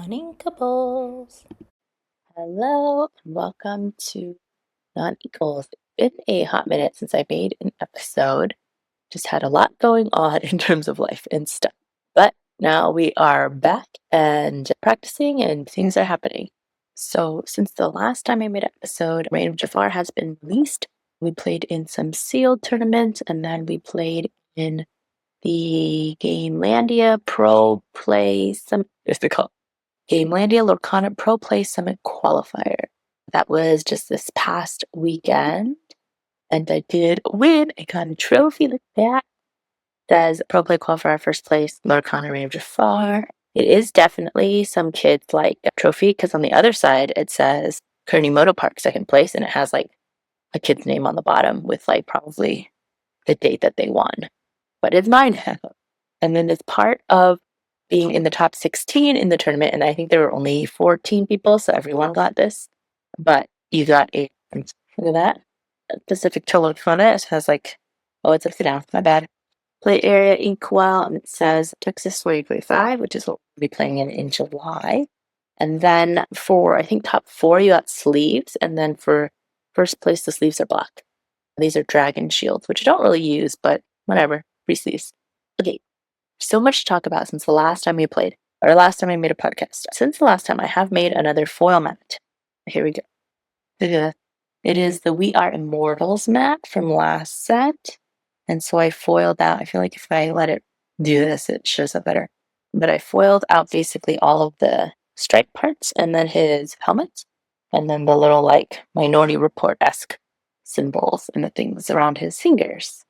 Noninkables. Hello and welcome to Non-Equals. It's been a hot minute since I made an episode. Just had a lot going on in terms of life and stuff. But now we are back and practicing and things are happening. So since the last time I made an episode, Reign of Jafar has been released. We played in some sealed tournaments and then we played in the Gamelandia Pro Play Summit. What's it called? Gamelandia Lorcana Pro Play Summit Qualifier. That was just this past weekend, and I did win. I got a trophy like that. Says Pro Play Qualifier first place, Lorcana Reign of Jafar. It is definitely some kids like a trophy because on the other side it says Kearney Moto Park second place, and it has like a kid's name on the bottom with like probably the date that they won. But it's mine. And then it's part of being in the top 16 in the tournament, and I think there were only 14 people, so everyone got this. But you got a, look at that, Pacific Telefona. It has like, oh, it's upside down, my bad. Play area equal, and it says Texas 2025, which is what we'll be playing in July. And then for, I think, top 4, you got sleeves, and then for first place, the sleeves are black. These are dragon shields, which I don't really use, but whatever, free sleeves. Okay, so much to talk about since the last time we played, or last time I made a podcast. Since the last time, I have made another foil mat. Here we go. It is the We Are Immortals mat from last set. And so I foiled out. I feel like if I let it do this, it shows up better. But I foiled out basically all of the stripe parts and then his helmet. And then the little like Minority Report-esque symbols and the things around his fingers.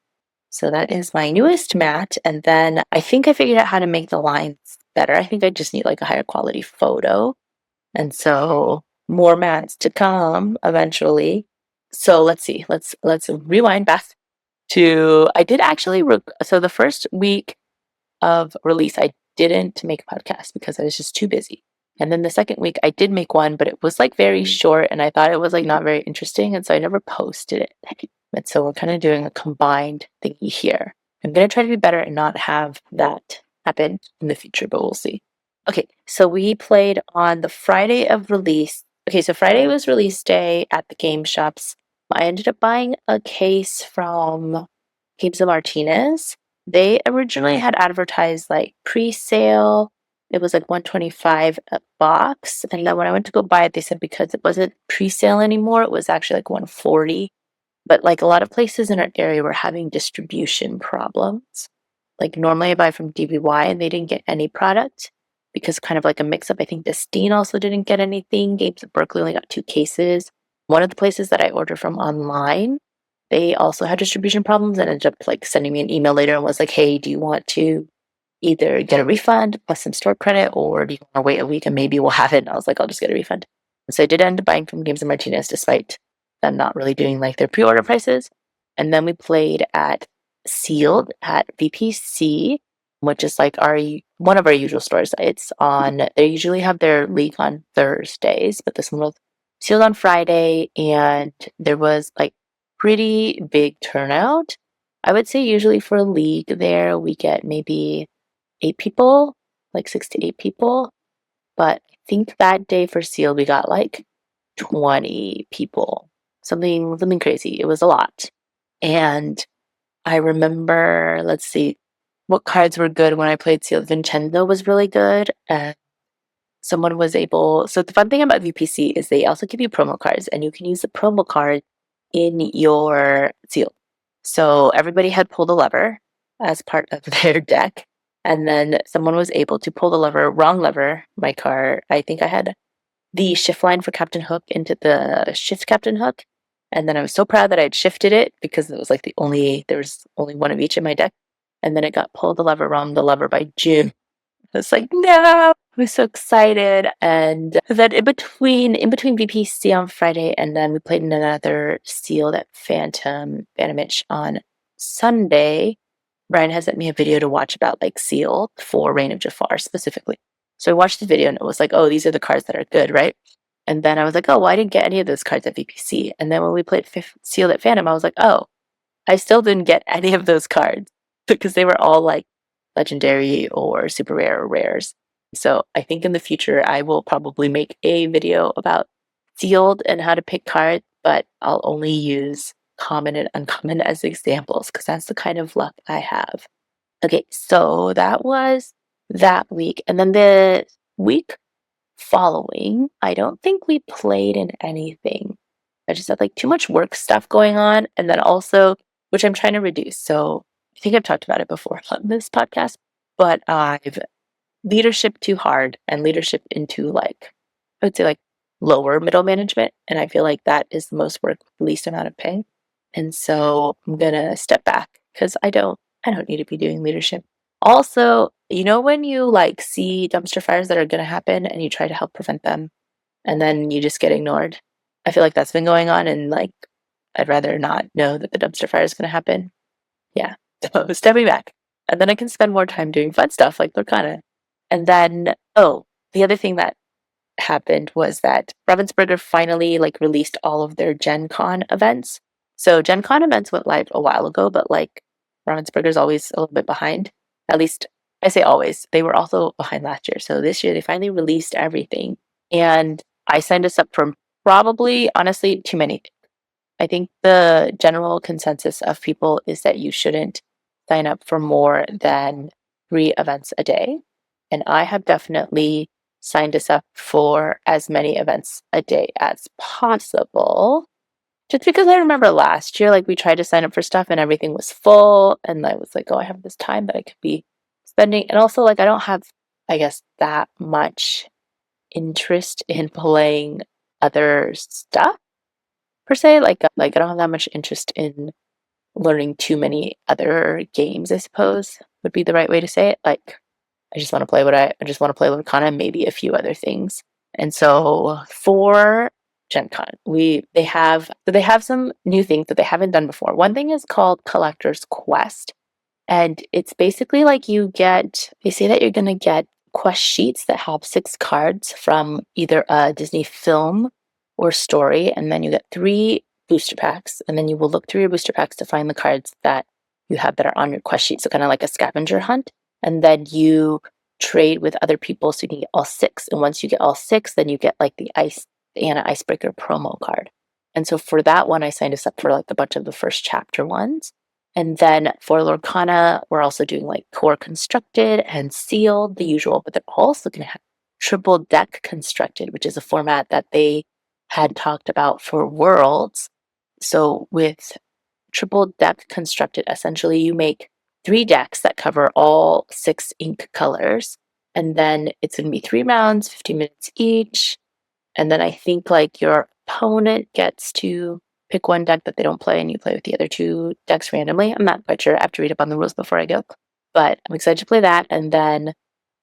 So that is my newest mat. And then I think I figured out how to make the lines better. I think I just need like a higher quality photo. And so more mats to come eventually. So let's see. Let's rewind back to, I did actually, so the first week of release, I didn't make a podcast because I was just too busy. And then the second week I did make one, but it was like very short and I thought it was like not very interesting. And so I never posted it. And so we're kind of doing a combined thingy here. I'm going to try to be better and not have that happen in the future, but we'll see. Okay, so we played on the Friday of release. Okay, so Friday was release day at the game shops. I ended up buying a case from Games Martinez. They originally had advertised like pre-sale. It was like $125 a box. And then when I went to go buy it, they said because it wasn't pre-sale anymore, it was actually like $140. But like a lot of places in our area were having distribution problems. Like normally I buy from DBY and they didn't get any product because kind of like a mix-up. I think Destine also didn't get anything. Games at Berkeley only got 2 cases. One of the places that I order from online, they also had distribution problems and ended up like sending me an email later and was like, hey, do you want to either get a refund plus some store credit or do you want to wait a week and maybe we'll have it? And I was like, I'll just get a refund. And so I did end up buying from Games Martinez despite them not really doing like their pre-order prices. And then we played at Sealed at VPC, which is like one of our usual stores. It's on, they usually have their league on Thursdays, but this one was Sealed on Friday, and there was like pretty big turnout. I would say usually for a league there, we get maybe 8 people, like 6 to 8 people. But I think that day for Sealed, we got like 20 people. Something crazy. It was a lot. And I remember, let's see, what cards were good when I played Sealed. Vincenzo was really good. And someone was able, so the fun thing about VPC is they also give you promo cards and you can use the promo card in your Sealed. So everybody had pulled a lever as part of their deck. And then someone was able to pull the lever, wrong lever, my card. I think I had the shift line for Captain Hook into the shift Captain Hook. And then I was so proud that I'd shifted it because it was like there was only one of each in my deck. And then it got pulled the lever wrong, the lever by June. I was like, no, I was so excited. And then in between VPC on Friday, and then we played another Sealed at Phantom Itch on Sunday. Brian has sent me a video to watch about like Sealed for Reign of Jafar specifically. So I watched the video and it was like, oh, these are the cards that are good, right? And then I was like, oh, well, I didn't get any of those cards at VPC. And then when we played Sealed at Phantom, I was like, oh, I still didn't get any of those cards because they were all like legendary or super rare or rares. So I think in the future, I will probably make a video about sealed and how to pick cards, but I'll only use common and uncommon as examples because that's the kind of luck I have. Okay, so that was that week. And then the week following, I don't think we played in anything. I just had like too much work stuff going on. And then also, which I'm trying to reduce. So I think I've talked about it before on this podcast, but I've leadership too hard and leadership into like, I would say like lower middle management. And I feel like that is the most work, least amount of pay. And so I'm gonna step back because I don't need to be doing leadership. Also, you know when you like see dumpster fires that are gonna happen and you try to help prevent them and then you just get ignored? I feel like that's been going on and like I'd rather not know that the dumpster fire is gonna happen. Yeah. So stepping back. And then I can spend more time doing fun stuff like Lorcana. And then, oh, the other thing that happened was that Ravensburger finally like released all of their Gen Con events. So Gen Con events went live a while ago, but like Ravensburger's always a little bit behind. At least I say always. They were also behind last year. So this year they finally released everything. And I signed us up for probably, honestly, too many. I think the general consensus of people is that you shouldn't sign up for more than 3 events a day. And I have definitely signed us up for as many events a day as possible. Just because I remember last year, like we tried to sign up for stuff and everything was full. And I was like, oh, I have this time that I could be spending. And also, like, I don't have, I guess, that much interest in playing other stuff per se. Like I don't have that much interest in learning too many other games, I suppose would be the right way to say it. Like I just want to play I just want to play Lorcana and maybe a few other things. And so for Gen Con, they have some new things that they haven't done before. One thing is called Collector's Quest. And it's basically like they say that you're going to get quest sheets that have 6 cards from either a Disney film or story. And then you get 3 booster packs. And then you will look through your booster packs to find the cards that you have that are on your quest sheet. So kind of like a scavenger hunt. And then you trade with other people so you can get all 6. And once you get all 6, then you get like the Anna Icebreaker promo card. And so for that one, I signed us up for like a bunch of the first chapter ones. And then for Lorcana, we're also doing like core constructed and sealed, the usual, but they're also going to have triple deck constructed, which is a format that they had talked about for Worlds. So with triple deck constructed, essentially you make 3 decks that cover all 6 ink colors. And then it's going to be 3 rounds, 15 minutes each. And then I think like your opponent gets to pick one deck that they don't play and you play with the other 2 decks randomly. I'm not quite sure. I have to read up on the rules before I go. But I'm excited to play that. And then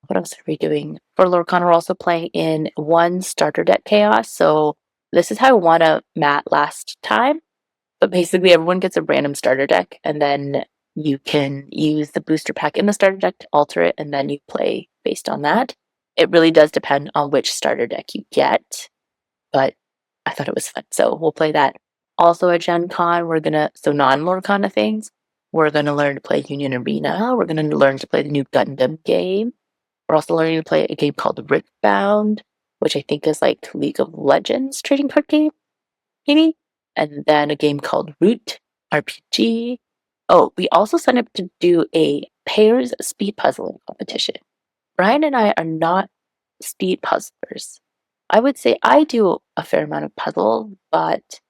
what else are we doing? For Lorcana, we're also playing in 1 starter deck chaos. So this is how I won a mat last time. But basically everyone gets a random starter deck and then you can use the booster pack in the starter deck to alter it and then you play based on that. It really does depend on which starter deck you get, but I thought it was fun. So we'll play that. Also at Gen Con, so non-Lorcana things, we're gonna learn to play Union Arena. We're gonna learn to play the new Gundam game. We're also learning to play a game called Riftbound, which I think is like League of Legends trading card game, maybe. And then a game called Root RPG. Oh, we also signed up to do a pairs speed puzzling competition. Brian and I are not speed puzzlers. I would say I do a fair amount of puzzle, but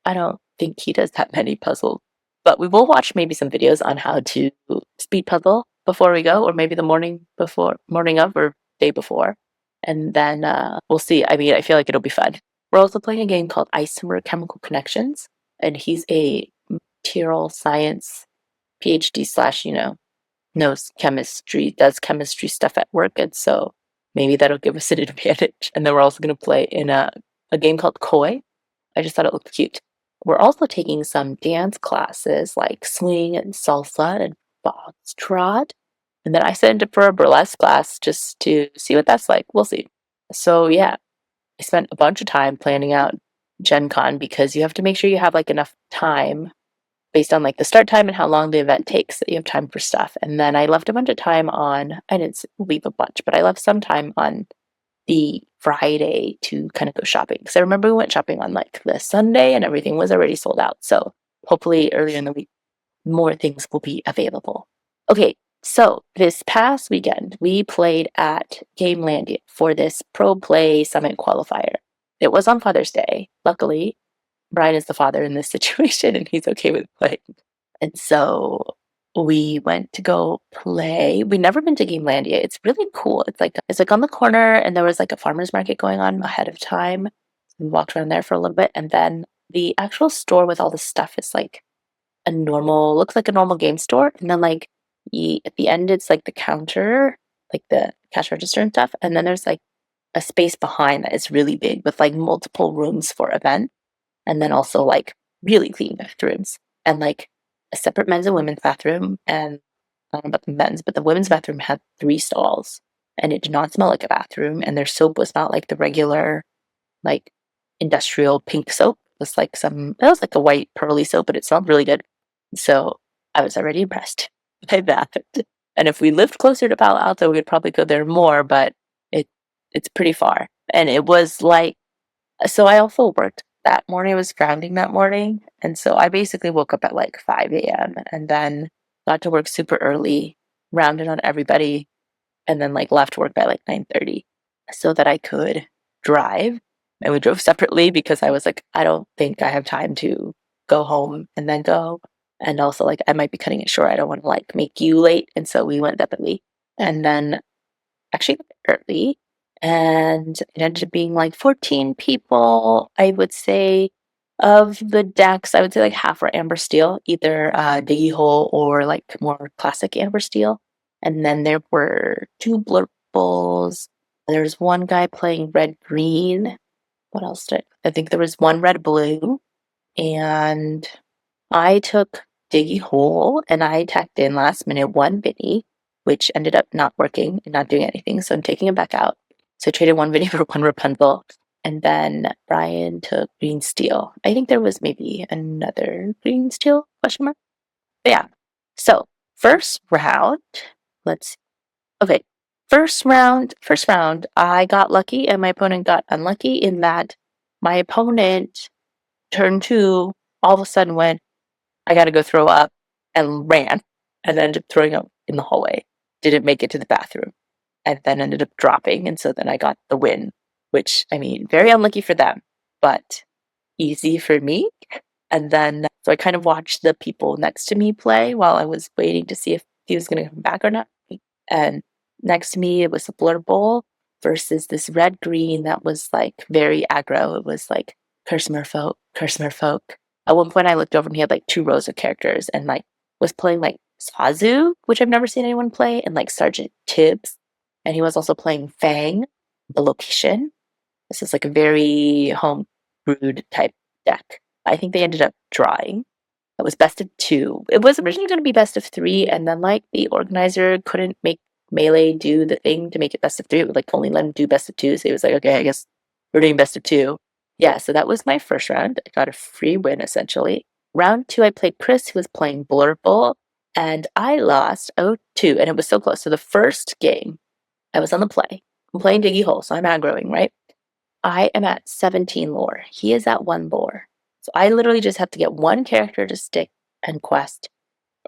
I don't think he does that many puzzles. But we will watch maybe some videos on how to speed puzzle before we go, or maybe the morning of, or day before. And then we'll see. I mean, I feel like it'll be fun. We're also playing a game called Isomer Chemical Connections, and he's a material science PhD slash, knows chemistry, does chemistry stuff at work, and so maybe that'll give us an advantage. And then we're also going to play in a game called Koi. I just thought it looked cute. We're also taking some dance classes like swing and salsa and foxtrot. And then I signed up for a burlesque class just to see what that's like. We'll see. So yeah, I spent a bunch of time planning out Gen Con because you have to make sure you have like enough time based on like the start time and how long the event takes, that you have time for stuff. And then I left a bunch of time on, I didn't leave a bunch, but I left some time on the Friday to kind of go shopping. Because I remember we went shopping on like the Sunday and everything was already sold out. So hopefully earlier in the week, more things will be available. Okay, so this past weekend, we played at Gamelandia for this Pro Play Summit qualifier. It was on Father's Day. Luckily, Brian is the father in this situation and he's okay with playing. And so we went to go play. We've never been to Gamelandia. It's really cool. It's like on the corner and there was like a farmer's market going on ahead of time. We walked around there for a little bit and then the actual store with all the stuff is like looks like a normal game store. And then like at the end, it's like the counter, like the cash register and stuff. And then there's like a space behind that is really big with like multiple rooms for event. And then also like really clean bathrooms and like a separate men's and women's bathroom. And I don't know about the men's, but the women's bathroom had 3 stalls and it did not smell like a bathroom. And their soap was not like the regular, like industrial pink soap. It was like a white pearly soap, but it smelled really good. So I was already impressed by that. And if we lived closer to Palo Alto, we would probably go there more, but it's pretty far. And it was like, so I also worked that morning. I was grounding that morning. And so I basically woke up at like 5 a.m. and then got to work super early, rounded on everybody, and then like left work by like 9:30 so that I could drive. And we drove separately because I was like, I don't think I have time to go home and then go. And also like I might be cutting it short. I don't want to like make you late. And so we went separately. And then actually early. And it ended up being like 14 people. I would say of the decks, I would say like half were Amber Steel, either Diggy Hole or like more classic Amber Steel. And then there were 2 Blurples. There's one guy playing red green. What else I think there was 1 red blue. And I took Diggy Hole and I tacked in last minute 1 Vinny, which ended up not working and not doing anything. So I'm taking it back out. So I traded 1 Vinny for 1 Rapunzel. And then Brian took green steel. I think there was maybe another green steel question mark. But yeah. So first round, let's see. Okay. First round, I got lucky and my opponent got unlucky in that my opponent turn 2 all of a sudden went, I gotta go throw up and ran and ended up throwing up in the hallway. Didn't make it to the bathroom and then ended up dropping. And so then I got the win, which I mean, very unlucky for them, but easy for me. And then, so I kind of watched the people next to me play while I was waiting to see if he was going to come back or not. And next to me, it was a Blur Bowl versus this red green that was like very aggro. It was like, curse merfolk, curse merfolk. At one point, I looked over and he had like 2 rows of characters and like was playing like Sazu, which I've never seen anyone play, and like Sergeant Tibbs. And he was also playing Fang, the location. This is like a very home brewed type deck. I think they ended up drawing. It was best of 2. It was originally going to be best of 3, and then like the organizer couldn't make Melee do the thing to make it best of 3. It would like only let him do best of 2. So he was like, okay, I guess we're doing best of 2. Yeah, so that was my first round. I got a free win essentially. Round 2, I played Chris, who was playing Blurple, and I lost 0-2, and it was so close. So the first game, I was on the play. I'm playing Diggy Hole, so I'm aggroing, right? I am at 17 lore. He is at 1 lore. So I literally just have to get 1 character to stick and quest.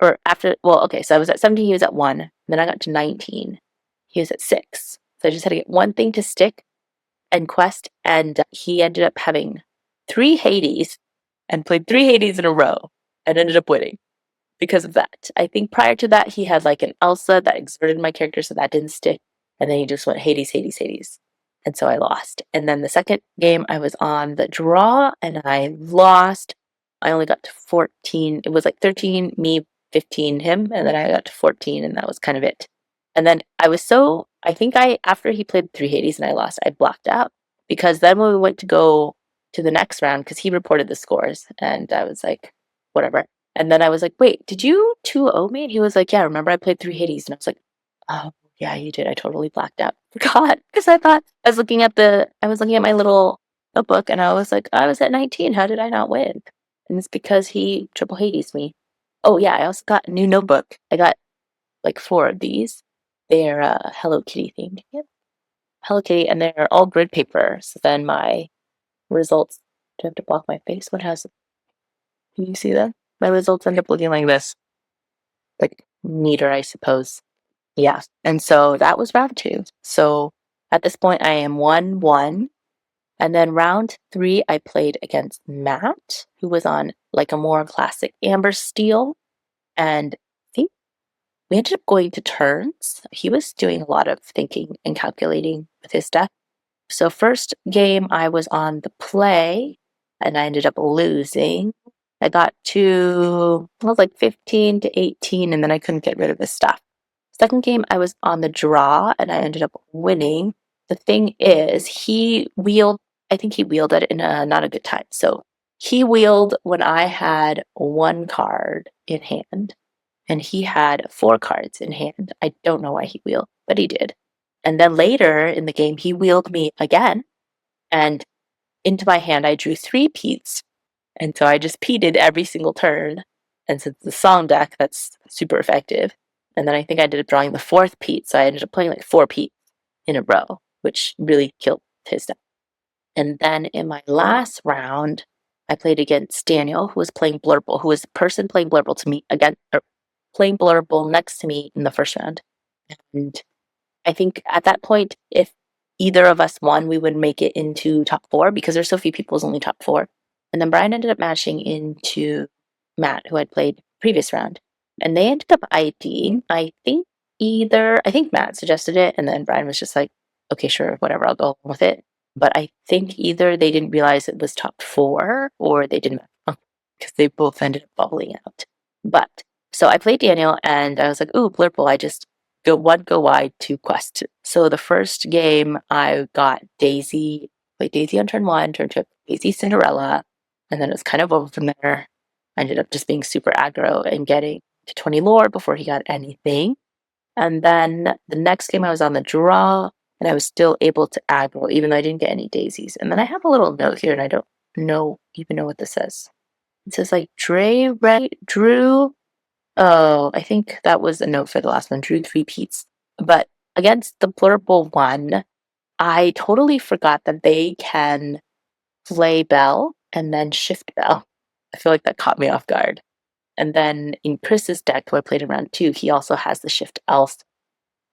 Or after, well, okay, so I was at 17, he was at 1. Then I got to 19. He was at 6. So I just had to get 1 thing to stick and quest. And he ended up having 3 Hades and played 3 Hades in a row and ended up winning because of that. I think prior to that, he had like an Elsa that exerted my character, so that didn't stick. And then he just went Hades, Hades, Hades. And so I lost. And then the second game, I was on the draw and I lost. I only got to 14. It was like 13, me, 15, him. And then I got to 14 and that was kind of it. And then I think after he played 3 Hades and I lost, I blacked out. Because then when we went to go to the next round, because he reported the scores and I was like, whatever. And then I was like, wait, did you 2-0 me? And he was like, yeah, remember I played 3 Hades? And I was like, oh, yeah, you did. I totally blacked out. Forgot. Because I thought I was looking at my little notebook and I was like, I was at 19. How did I not win? and it's because he triple Hades me. Oh yeah, I also got a new notebook. I got like 4 of these. They're Hello Kitty themed. Yep. Hello Kitty, and they're all grid paper. So then my results. Do I have to block my face? What has? Can you see that? My results end up looking like this, like neater, I suppose. Yeah, and so that was round 2. So at this point, I am 1-1. And then round 3, I played against Matt, who was on like a more classic Amber Steel. And I think we ended up going to turns. He was doing a lot of thinking and calculating with his deck. So first game, I was on the play, and I ended up losing. I got to, I was like 15 to 18, and then I couldn't get rid of this stuff. Second game, I was on the draw, and I ended up winning. The thing is, I think he wheeled it in a not a good time. So he wheeled when I had 1 card in hand, and he had 4 cards in hand. I don't know why he wheeled, but he did. And then later in the game, he wheeled me again, and into my hand, I drew 3 peats. And so I just peated every single turn. And since the song deck, that's super effective. And then I think I ended up drawing the 4th peat, so I ended up playing like 4 peats in a row, which really killed his deck. And then in my last round, I played against Daniel, who was playing Blurple, who was the person playing Blurple to me again, or playing Blurple next to me in the first round. And I think at that point, if either of us won, we would make it into top 4 because there's so few people, it was only top 4. And then Brian ended up matching into Matt, who I'd played previous round. And they ended up IDing. I think Matt suggested it, and then Brian was just like, okay, sure, whatever, I'll go along with it. But I think either they didn't realize it was top 4 or they didn't because they both ended up bubbling out. But so I played Daniel and I was like, ooh, Blurple, I just go wide, 2 quest. So the first game I got Daisy, played Daisy on turn 1, turn 2, Daisy Cinderella, and then it was kind of over from there. I ended up just being super aggro and getting to 20 lore before he got anything. And then the next game I was on the draw and I was still able to aggro even though I didn't get any daisies. And then I have a little note here and I don't even know what this says. It says like Drew. Oh, I think that was a note for the last one. Drew 3 peats. But against the Blurple one, I totally forgot that they can play Bell and then shift Bell. I feel like that caught me off guard. And then in Chris's deck, who I played in round 2, he also has the shift else.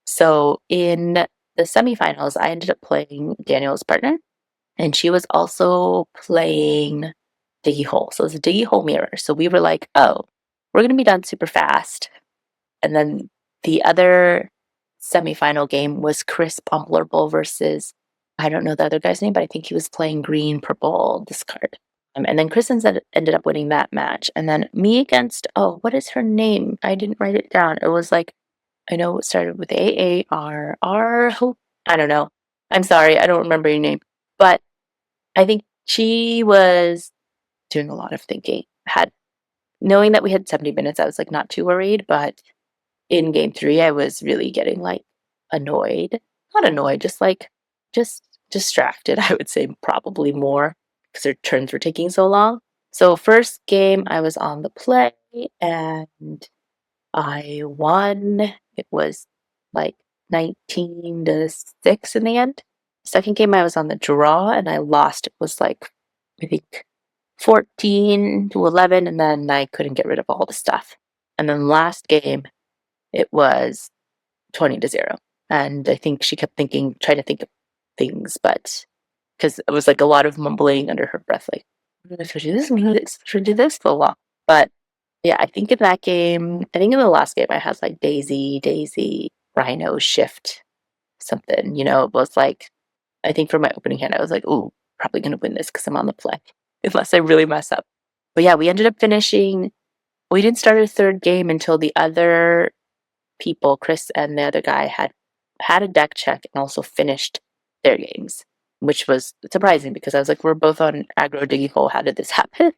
So in the semifinals, I ended up playing Daniel's partner, and she was also playing Diggy Hole. So it was a Diggy Hole mirror. So we were like, oh, we're going to be done super fast. And then the other semifinal game was Chris Pomblurble versus, I don't know the other guy's name, but I think he was playing green, purple discard. And then Chris ended up winning that match. And then me against, oh, what is her name? I didn't write it down. It was like, I know it started with AARR. I don't know. I'm sorry. I don't remember your name. But I think she was doing a lot of thinking. Knowing that we had 70 minutes, I was like not too worried. But in game 3, I was really getting like annoyed. Not annoyed, just distracted, I would say probably more because their turns were taking so long. So first game, I was on the play and I won. It was like 19 to 6 in the end. Second game, I was on the draw and I lost. It was like, I think 14 to 11, and then I couldn't get rid of all the stuff. And then last game, it was 20 to 0. And I think she kept trying to think of things, but because it was like a lot of mumbling under her breath, like, should I do this, should I do this, so long. But yeah, I think in the last game, I had like Daisy, Rhino, Shift, something, it was like, I think for my opening hand, I was like, ooh, probably going to win this because I'm on the play, unless I really mess up. But yeah, we ended up we didn't start a third game until the other people, Chris and the other guy, had a deck check and also finished their games, which was surprising because I was like, we're both on aggro diggy hole. How did this happen?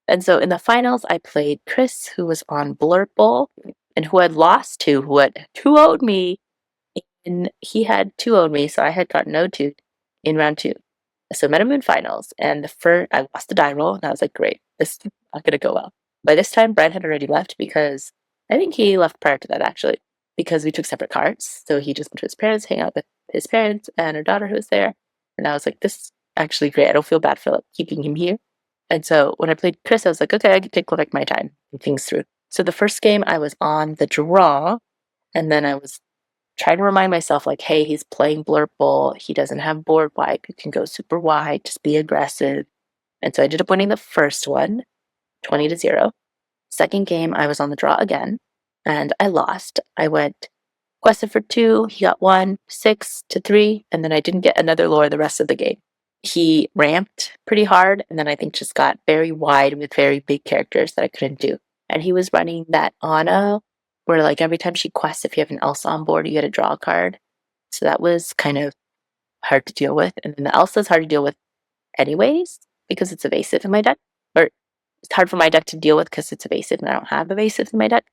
And so in the finals, I played Chris, who was on Blurple and who had lost to, who had 2-0'd me. And he had 2-0'd me, so I had gotten 0-2'd in round 2. So Meta Moon Finals, and I lost the die roll, and I was like, great, this is not gonna go well. By this time, Brad had already left because I think he left prior to that actually, because we took separate cards. So he just went to his parents, hang out with his parents and her daughter who was there. And I was like, this is actually great. I don't feel bad for like, keeping him here. And so when I played Chris, I was like, okay, I can take like my time and things through. So the first game I was on the draw, and then I was trying to remind myself, like, hey, he's playing Blurple. He doesn't have board wipe. You can go super wide, just be aggressive. And so I ended up winning the first one, 20-0. Second game, I was on the draw again, and I lost. I went quested for 2, he got 1, 6-3, and then I didn't get another lore the rest of the game. He ramped pretty hard, and then I think just got very wide with very big characters that I couldn't do. And he was running that Ana, where like every time she quests, if you have an Elsa on board, you get a draw card. So that was kind of hard to deal with. And then the Elsa is hard to deal with anyways, because it's evasive in my deck. Or it's hard for my deck to deal with because it's evasive and I don't have evasive in my deck.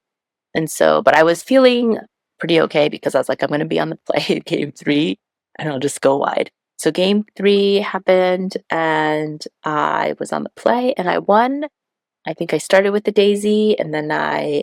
And so, but I was feeling pretty okay because I was like, I'm going to be on the play in game 3 and I'll just go wide. So game 3 happened and I was on the play and I won. I think I started with the daisy and then I,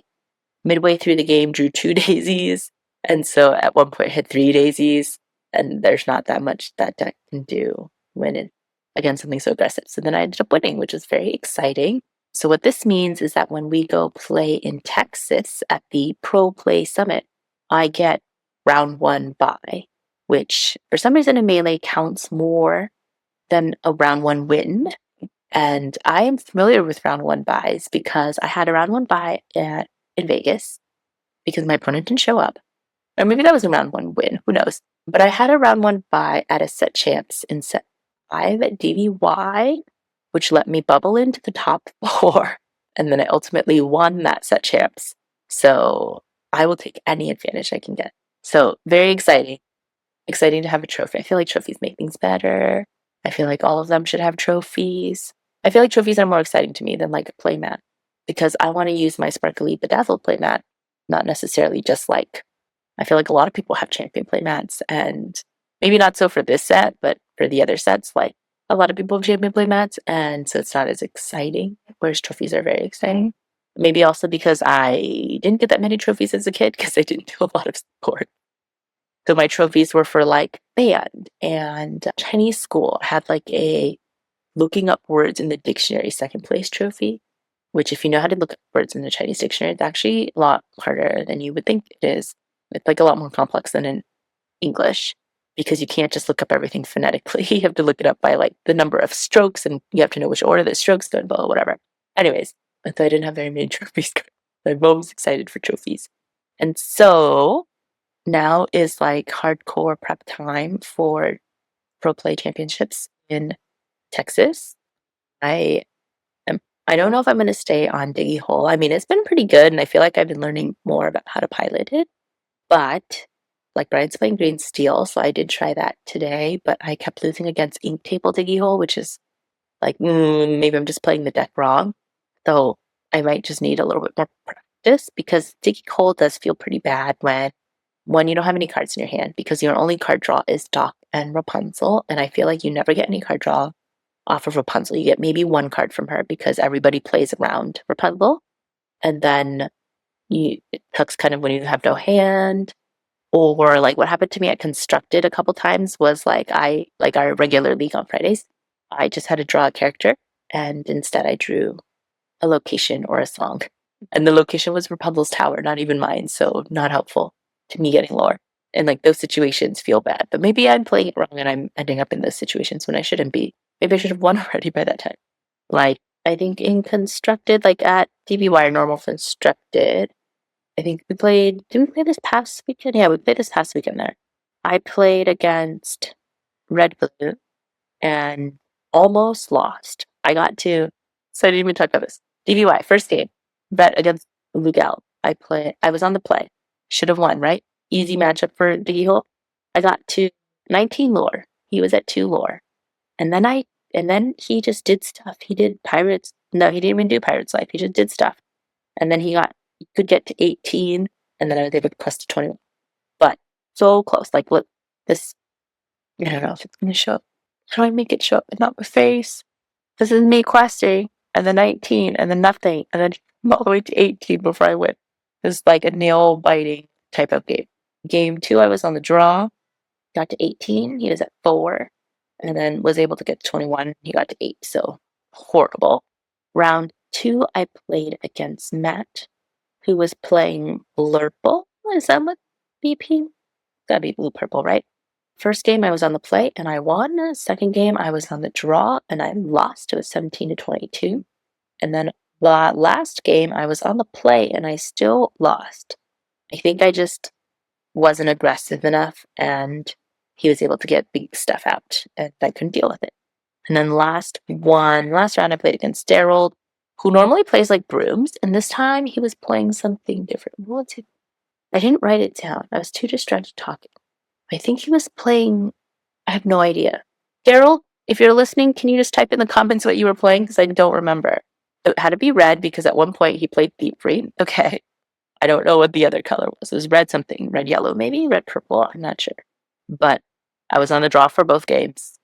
midway through the game, drew 2 daisies. And so at one point hit 3 daisies, and there's not that much that deck can do when it against something so aggressive. So then I ended up winning, which is very exciting. So what this means is that when we go play in Texas at the Pro Play Summit, I get round 1 bye, which for some reason in Melee counts more than a round 1 win. And I am familiar with round 1 buys because I had a round 1 buy in Vegas because my opponent didn't show up. Or maybe that was a round 1 win, who knows. But I had a round 1 buy at a set champs in set 5 at DVY, which let me bubble into the top 4. And then I ultimately won that set champs. So I will take any advantage I can get. So very exciting. Exciting to have a trophy. I feel like trophies make things better. I feel like all of them should have trophies. I feel like trophies are more exciting to me than like a playmat because I want to use my Sparkly Bedazzled playmat, not necessarily just like, I feel like a lot of people have champion playmats and maybe not so for this set, but for the other sets, like a lot of people have champion playmats and so it's not as exciting, whereas trophies are very exciting. Maybe also because I didn't get that many trophies as a kid because I didn't do a lot of support. So my trophies were for like band and Chinese school. I had like a looking up words in the dictionary second place trophy, which if you know how to look up words in the Chinese dictionary, it's actually a lot harder than you would think it is. It's like a lot more complex than in English because you can't just look up everything phonetically. You have to look it up by like the number of strokes and you have to know which order the strokes go in, blah, whatever. Anyways, I thought I didn't have very many trophies. I'm always excited for trophies. And so now is like hardcore prep time for Pro Play Championships in Texas. I I don't know if I'm going to stay on Diggy Hole. I mean, it's been pretty good, and I feel like I've been learning more about how to pilot it. But like Brian's playing Green Steel, so I did try that today. But I kept losing against Ink Table Diggy Hole, which is like maybe I'm just playing the deck wrong. So I might just need a little bit more practice because Diggy Hole does feel pretty bad when one, you don't have any cards in your hand because your only card draw is Doc and Rapunzel, and I feel like you never get any card draw off of Rapunzel. You get maybe 1 card from her because everybody plays around Rapunzel, and then it sucks kind of when you have no hand. Or like what happened to me at Constructed a couple times was like our regular league on Fridays, I just had to draw a character, and instead I drew a location or a song. And the location was Rapunzel's tower, not even mine, so not helpful to me getting lore. And like those situations feel bad. But maybe I'm playing it wrong and I'm ending up in those situations when I shouldn't be. Maybe I should have won already by that time. Like I think in Constructed, like at DBY or normal Constructed, I think did we play this past weekend? Yeah, we played this past weekend there. I played against Red Blue and almost lost. So I didn't even talk about this. DVY, first game, bet against Lugel. I was on the play. Should have won, right? Easy matchup for Diggy Hole. I got to 19 lore. He was at 2 lore. And then he just did stuff. He did Pirates. No, he didn't even do Pirates Life. He just did stuff. And then he could get to 18, and then I was able to quest to 21. But so close. Like, look, this, I don't know if it's going to show up. How do I make it show up and not my face? This is me questing, and then 19, and then nothing, and then all the way to 18 before I win. It's like a nail biting type of game. Game 2, I was on the draw, got to 18, he was at 4, and then was able to get to 21, he got to 8, so horrible. Round 2, I played against Matt, who was playing Blurple. Is that what BP? Gotta be blue purple, right? First game I was on the play and I won. Second game I was on the draw and I lost. It was 17 to 22. And then the last game I was on the play and I still lost. I think I just wasn't aggressive enough and he was able to get big stuff out and I couldn't deal with it. And then last round I played against Daryl, who normally plays like brooms, and this time he was playing something different. What's it? I didn't write it down. I was too distracted talking. I think he was playing, I have no idea. Daryl, if you're listening, can you just type in the comments what you were playing? Because I don't remember. It had to be red because at one point he played Deep Green. Okay. I don't know what the other color was. It was red something. Red yellow, maybe? Red purple? I'm not sure. But I was on the draw for both games.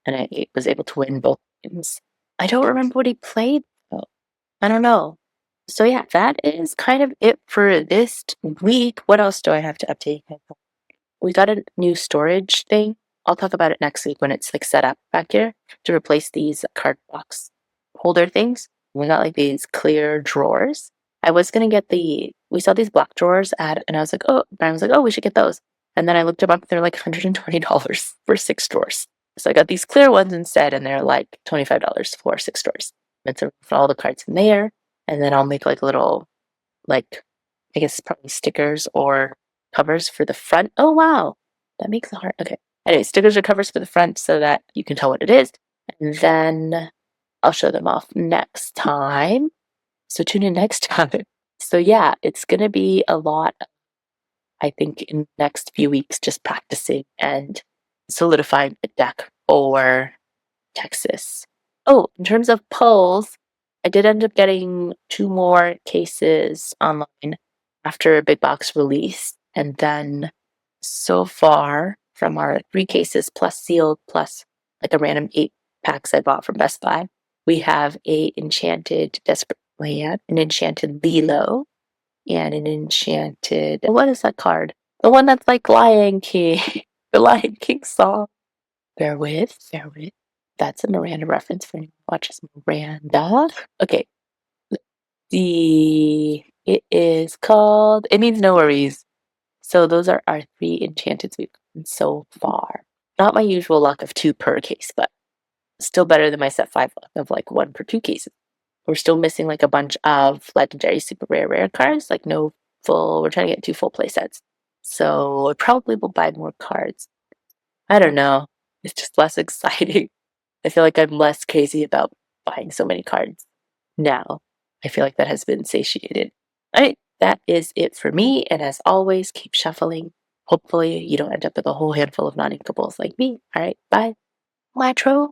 And I was able to win both games. I don't remember what he played, though. I don't know. So yeah, that is kind of it for this week. What else do I have to update? We got a new storage thing. I'll talk about it next week when it's like set up back here to replace these card box holder things. We got like these clear drawers. I was gonna get we saw these black drawers and I was like, Brian was like, oh, we should get those. And then I looked them up, they're like $120 for 6 drawers. So I got these clear ones instead, and they're like $25 for 6 drawers. And so for all the cards in there, and then I'll make like little, like, I guess probably stickers or covers for the front. Oh, wow. That makes it hard. Okay. Anyway, stickers or covers for the front so that you can tell what it is. And then I'll show them off next time. So tune in next time. So yeah, it's going to be a lot, I think, in the next few weeks, just practicing and solidifying a deck for Texas. Oh, in terms of polls, I did end up getting 2 more cases online after a big box release. And then so far, from our 3 cases plus sealed, plus like a random 8 packs I bought from Best Buy, we have a enchanted Desperate Land, an enchanted Lilo, and an enchanted, what is that card? The one that's like Lion King, the Lion King song. Bear with. That's a Miranda reference for anyone who watches Miranda. Okay. It is called, it means no worries. So those are our 3 enchanteds we've gotten so far. Not my usual luck of 2 per case, but still better than my set 5 luck of like 1 per 2 cases. We're still missing like a bunch of legendary super rare cards, like no full, we're trying to get 2 full play sets. So I probably will buy more cards. I don't know. It's just less exciting. I feel like I'm less crazy about buying so many cards now. I feel like that has been satiated. All right, that is it for me. And as always, keep shuffling. Hopefully, you don't end up with a whole handful of non-inkables like me. All right, bye. Matro.